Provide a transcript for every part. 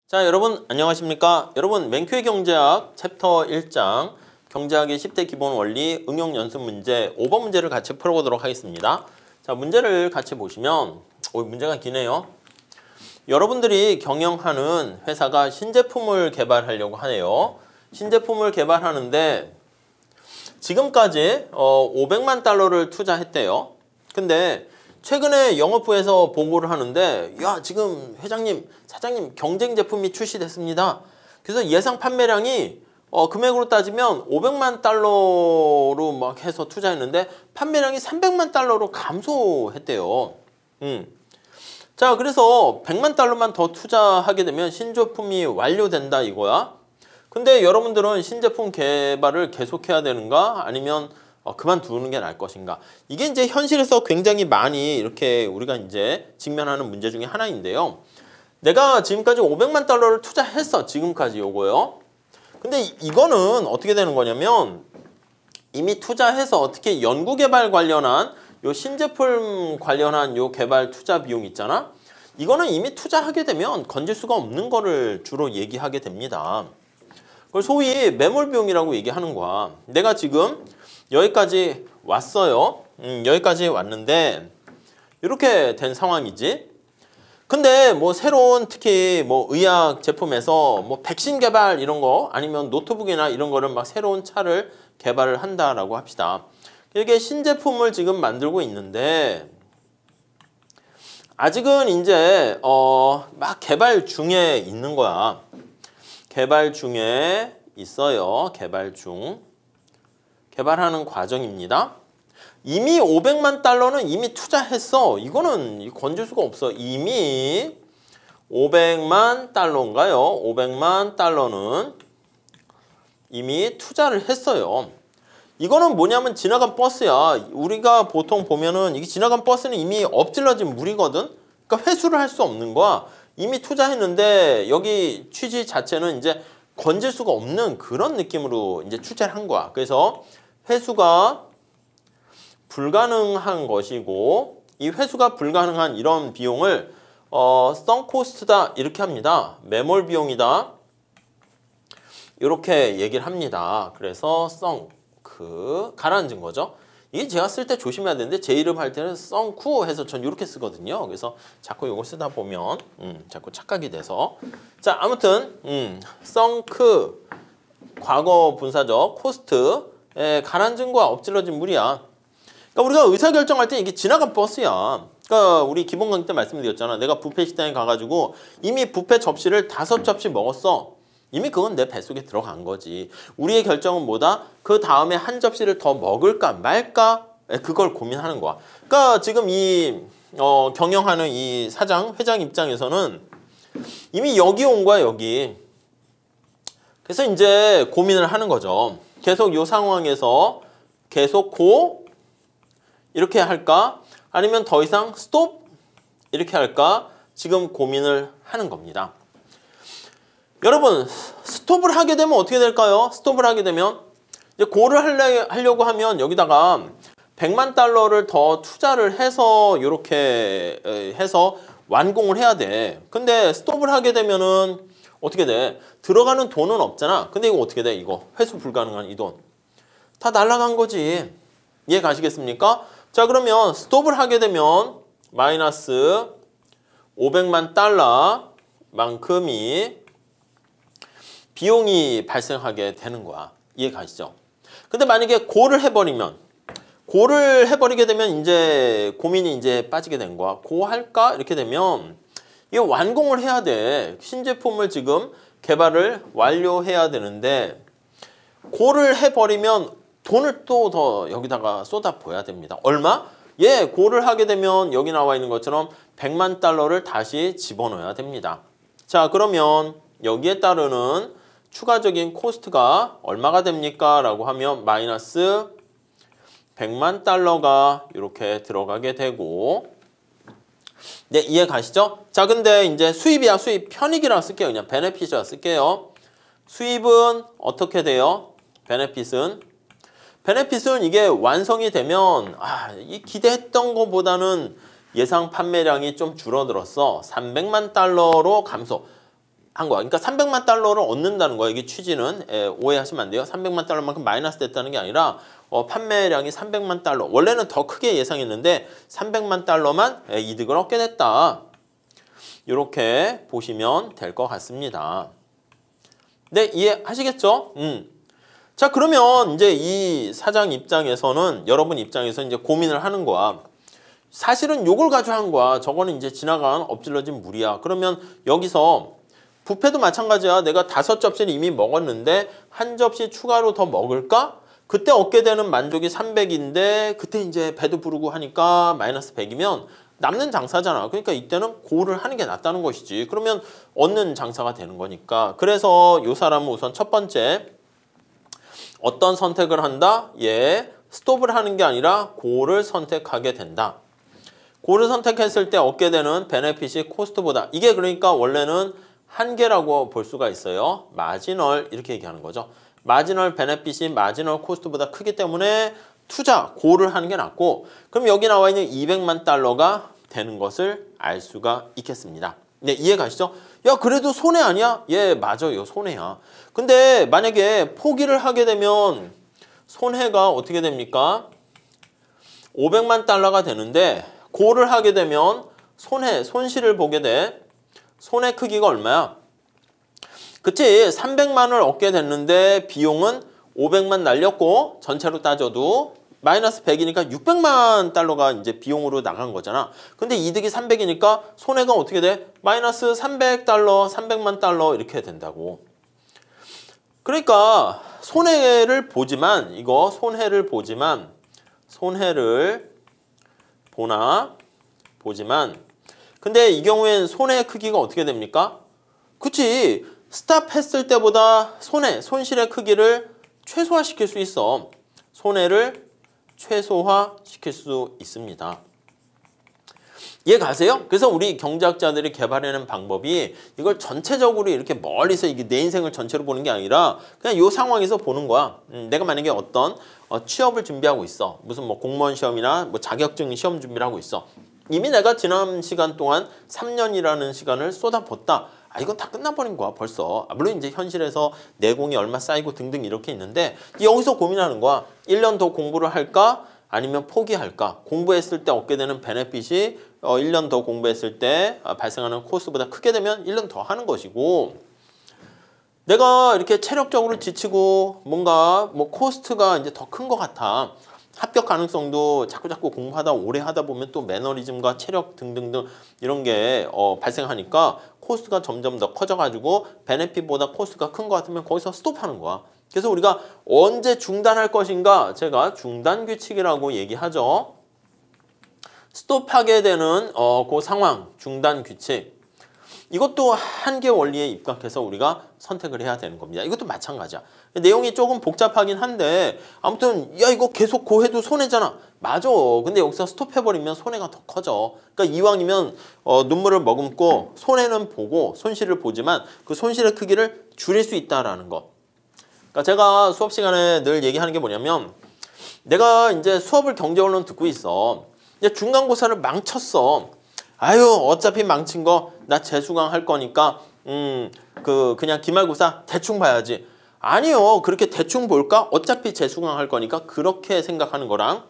자, 여러분 안녕하십니까? 여러분 맨큐의 경제학 챕터 1장 경제학의 10대 기본 원리 응용 연습 문제 5번 문제를 같이 풀어보도록 하겠습니다. 자, 문제를 같이 보시면 문제가 기네요. 여러분들이 경영하는 회사가 신제품을 개발하려고 하네요. 신제품을 개발하는데 지금까지 500만 달러를 투자했대요. 근데 최근에 영업부에서 보고를 하는데 야, 지금 회장님, 사장님 경쟁 제품이 출시됐습니다. 그래서 예상 판매량이 금액으로 따지면 500만 달러로 막 해서 투자했는데 판매량이 300만 달러로 감소했대요. 자, 그래서 100만 달러만 더 투자하게 되면 신제품이 완료된다 이거야. 근데 여러분들은 신제품 개발을 계속해야 되는가? 아니면 그만두는 게 나을 것인가? 이게 이제 현실에서 굉장히 많이 이렇게 우리가 이제 직면하는 문제 중에 하나인데요. 내가 지금까지 500만 달러를 투자했어. 지금까지 요거요. 근데 이거는 어떻게 되는 거냐면 이미 투자해서 어떻게 연구개발 관련한 요 신제품 관련한 요 개발 투자 비용 있잖아. 이거는 이미 투자하게 되면 건질 수가 없는 거를 주로 얘기하게 됩니다. 그걸 소위 매몰 비용이라고 얘기하는 거야. 내가 지금 여기까지 왔어요. 여기까지 왔는데 이렇게 된 상황이지. 근데 뭐 새로운 특히 뭐 의학 제품에서 뭐 백신 개발 이런 거 아니면 노트북이나 이런 거를 막 새로운 차를 개발을 한다라고 합시다. 이게 신제품을 지금 만들고 있는데 아직은 이제 막 개발 중에 있는 거야. 개발 중에 있어요. 개발 중. 개발하는 과정입니다. 이미 500만 달러는 이미 투자했어. 이거는 건질 수가 없어. 이미 500만 달러인가요? 500만 달러는 이미 투자를 했어요. 이거는 뭐냐면 지나간 버스야. 우리가 보통 보면은 이게 지나간 버스는 이미 엎질러진 물이거든. 그러니까 회수를 할 수 없는 거야. 이미 투자했는데 여기 취지 자체는 이제 건질 수가 없는 그런 느낌으로 이제 출제를 한 거야. 그래서 회수가 불가능한 것이고 이 회수가 불가능한 이런 비용을 sunk cost다 이렇게 합니다. 매몰 비용이다. 이렇게 얘기를 합니다. 그래서 sunk 가라앉은 거죠. 이게 제가 쓸 때 조심해야 되는데 제 이름 할 때는 sunk 해서 전 이렇게 쓰거든요. 그래서 자꾸 이걸 쓰다 보면 자꾸 착각이 돼서 자, 아무튼 sunk 과거 분사적 cost 가라앉은 거야. 엎질러진 물이야. 그러니까 우리가 의사결정할 때 이게 지나간 버스야. 그러니까 우리 기본 강의 때 말씀드렸잖아. 내가 뷔페 식당에 가가지고 이미 뷔페 접시를 5접시 먹었어. 이미 그건 내 뱃속에 들어간 거지. 우리의 결정은 뭐다? 그 다음에 한 접시를 더 먹을까 말까? 그걸 고민하는 거야. 그러니까 지금 이 경영하는 이 회장 입장에서는 이미 여기 온 거야, 여기. 그래서 이제 고민을 하는 거죠. 계속 이 상황에서 계속 이렇게 할까? 아니면 더 이상 스톱 이렇게 할까? 지금 고민을 하는 겁니다. 여러분, 스톱을 하게 되면 어떻게 될까요? 스톱을 하게 되면 이제 고를 하려고 하면 여기다가 100만 달러를 더 투자를 해서 이렇게 해서 완공을 해야 돼. 근데 스톱을 하게 되면은 어떻게 돼? 들어가는 돈은 없잖아. 근데 이거 어떻게 돼? 이거 회수 불가능한 이 돈. 다 날아간 거지. 이해 가시겠습니까? 자, 그러면 스톱을 하게 되면 마이너스 500만 달러만큼이 비용이 발생하게 되는 거야. 이해 가시죠? 근데 만약에 고를 해버리게 되면 이제 고민이 이제 빠지게 된 거야. 할까? 이렇게 되면 이게 완공을 해야 돼. 신제품을 지금 개발을 완료해야 되는데 고를 해버리면 돈을 또 더 여기다가 쏟아부어야 됩니다. 얼마? 고를 하게 되면 여기 나와 있는 것처럼 100만 달러를 다시 집어넣어야 됩니다. 자, 그러면 여기에 따르는 추가적인 코스트가 얼마가 됩니까? 라고 하면 마이너스 100만 달러가 이렇게 들어가게 되고 네, 이해 가시죠? 자, 근데 이제 수입이야. 수입 편익이라고 쓸게요. 그냥 베네핏이라고 쓸게요. 수입은 어떻게 돼요? 베네핏은 이게 완성이 되면 이 기대했던 것보다는 예상 판매량이 좀 줄어들었어. 300만 달러로 감소. 한 거야. 그러니까 300만 달러를 얻는다는 거야. 이게 취지는 오해하시면 안 돼요. 300만 달러만큼 마이너스 됐다는 게 아니라 판매량이 300만 달러. 원래는 더 크게 예상했는데 300만 달러만 이득을 얻게 됐다. 이렇게 보시면 될 것 같습니다. 네, 이해하시겠죠? 자, 그러면 이제 이 사장 입장에서는 여러분 입장에서 이제 고민을 하는 거야. 사실은 요걸 가지고 한 거야. 저거는 이제 지나간 엎질러진 물이야. 그러면 여기서 뷔페도 마찬가지야. 내가 5접시를 이미 먹었는데 한 접시 추가로 더 먹을까? 그때 얻게 되는 만족이 300인데 그때 이제 배도 부르고 하니까 마이너스 100이면 남는 장사잖아. 그러니까 이때는 고를 하는 게 낫다는 것이지. 그러면 얻는 장사가 되는 거니까. 그래서 요 사람은 우선 첫 번째 어떤 선택을 한다? 스톱을 하는 게 아니라 고를 선택하게 된다. 고를 선택했을 때 얻게 되는 베네핏이 코스트보다, 이게 그러니까 원래는 한계라고 볼 수가 있어요. 마지널 이렇게 얘기하는 거죠. 마지널 베네핏이 마지널 코스트보다 크기 때문에 투자, 고를 하는 게 낫고, 그럼 여기 나와 있는 200만 달러가 되는 것을 알 수가 있겠습니다. 네, 이해 가시죠? 야, 그래도 손해 아니야? 예, 맞아요. 손해야. 근데 만약에 포기를 하게 되면 손해가 어떻게 됩니까? 500만 달러가 되는데 고를 하게 되면 손실을 보게 돼. 손해 크기가 얼마야? 그치, 300만을 얻게 됐는데 비용은 500만 날렸고 전체로 따져도 마이너스 100이니까 600만 달러가 이제 비용으로 나간 거잖아. 근데 이득이 300이니까 손해가 어떻게 돼? 마이너스 300달러, 300만 달러 이렇게 된다고. 그러니까 손해를 보지만 근데 이 경우엔 손해 크기가 어떻게 됩니까? 그치, 스탑했을 때보다 손실의 크기를 최소화시킬 수 있어. 손해를 최소화시킬 수 있습니다. 이해 가세요? 그래서 우리 경제학자들이 개발해낸 방법이 이걸 전체적으로 이렇게 멀리서 이게 내 인생을 전체로 보는 게 아니라 그냥 이 상황에서 보는 거야. 내가 만약에 어떤 취업을 준비하고 있어. 무슨 뭐 공무원 시험이나 뭐 자격증 시험 준비를 하고 있어. 이미 내가 지난 시간 동안 3년이라는 시간을 쏟아붓다. 이건 다 끝나버린 거야 벌써. 물론 이제 현실에서 내공이 얼마 쌓이고 등등 이렇게 있는데 여기서 고민하는 거야. 1년 더 공부를 할까? 아니면 포기할까? 공부했을 때 얻게 되는 베네핏이 1년 더 공부했을 때 발생하는 코스트보다 크게 되면 1년 더 하는 것이고, 내가 이렇게 체력적으로 지치고 뭔가 뭐 코스트가 이제 더 큰 것 같아. 합격 가능성도 자꾸 공부하다 오래 하다 보면 또 매너리즘과 체력 등등등 이런 게 발생하니까 코스트가 점점 더 커져가지고 베네핏보다 코스트가 큰 것 같으면 거기서 스톱하는 거야. 그래서 우리가 언제 중단할 것인가? 제가 중단 규칙이라고 얘기하죠. 스톱하게 되는 그 상황, 중단 규칙. 이것도 한계 원리에 입각해서 우리가 선택을 해야 되는 겁니다. 이것도 마찬가지야. 내용이 조금 복잡하긴 한데 아무튼 야 이거 계속 고해도 손해잖아. 맞아. 근데 여기서 스톱해버리면 손해가 더 커져. 그러니까 이왕이면 눈물을 머금고 손해는 보고 손실을 보지만 그 손실의 크기를 줄일 수 있다라는 거. 그러니까 제가 수업 시간에 늘 얘기하는 게 뭐냐면, 내가 이제 수업을 경제원론 듣고 있어. 이제 중간고사를 망쳤어. 아유 어차피 망친 거 나 재수강 할 거니까 그냥 기말고사 대충 봐야지. 아니요, 그렇게 대충 볼까? 어차피 재수강 할 거니까. 그렇게 생각하는 거랑,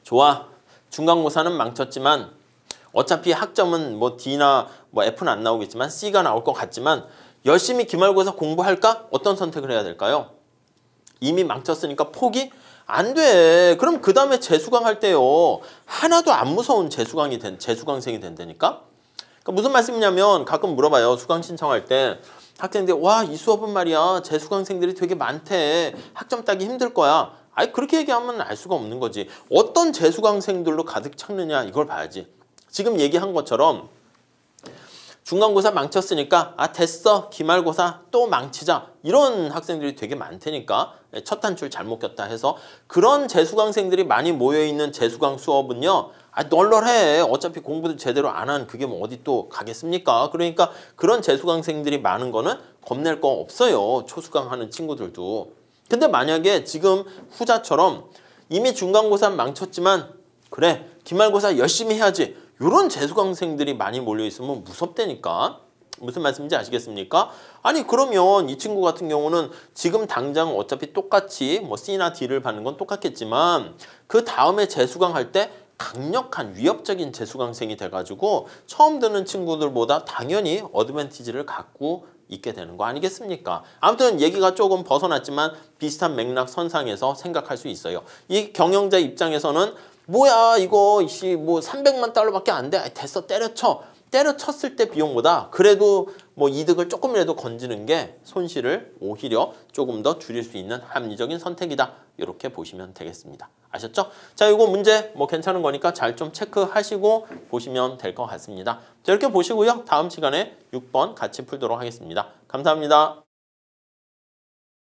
좋아, 중간고사는 망쳤지만 어차피 학점은 뭐 D나 뭐 F는 안 나오겠지만 C가 나올 것 같지만 열심히 기말고사 공부할까? 어떤 선택을 해야 될까요? 이미 망쳤으니까 포기? 안 돼. 그럼 그 다음에 재수강 할 때요, 하나도 안 무서운 재수강생이 된다니까? 그러니까 무슨 말씀이냐면, 가끔 물어봐요. 수강 신청할 때 학생들, 와, 이 수업은 말이야 재수강생들이 되게 많대. 학점 따기 힘들 거야. 아니 그렇게 얘기하면 알 수가 없는 거지. 어떤 재수강생들로 가득 찼느냐 이걸 봐야지. 지금 얘기한 것처럼 중간고사 망쳤으니까 됐어, 기말고사 또 망치자, 이런 학생들이 되게 많다니까. 첫 단추를 잘못 꼈다 해서. 그런 재수강생들이 많이 모여있는 재수강 수업은요, 널널해. 어차피 공부도 제대로 안 한 그게 뭐 어디 또 가겠습니까? 그러니까 그런 재수강생들이 많은 거는 겁낼 거 없어요. 초수강 하는 친구들도. 근데 만약에 지금 후자처럼 이미 중간고사 망쳤지만 그래 기말고사 열심히 해야지, 이런 재수강생들이 많이 몰려있으면 무섭다니까. 무슨 말씀인지 아시겠습니까? 아니 그러면 이 친구 같은 경우는 지금 당장 어차피 똑같이 뭐 C나 D를 받는 건 똑같겠지만 그 다음에 재수강할 때 강력한 위협적인 재수강생이 돼가지고 처음 드는 친구들보다 당연히 어드밴티지를 갖고 있게 되는 거 아니겠습니까? 아무튼 얘기가 조금 벗어났지만 비슷한 맥락 선상에서 생각할 수 있어요. 이 경영자 입장에서는 뭐야 이거 뭐 300만 달러밖에 안 돼. 됐어 때려쳐. 때려쳤을 때 비용보다 그래도 뭐 이득을 조금이라도 건지는 게 손실을 오히려 조금 더 줄일 수 있는 합리적인 선택이다. 이렇게 보시면 되겠습니다. 아셨죠? 자, 이거 문제 뭐 괜찮은 거니까 잘 좀 체크하시고 보시면 될 것 같습니다. 자, 이렇게 보시고요. 다음 시간에 6번 같이 풀도록 하겠습니다. 감사합니다.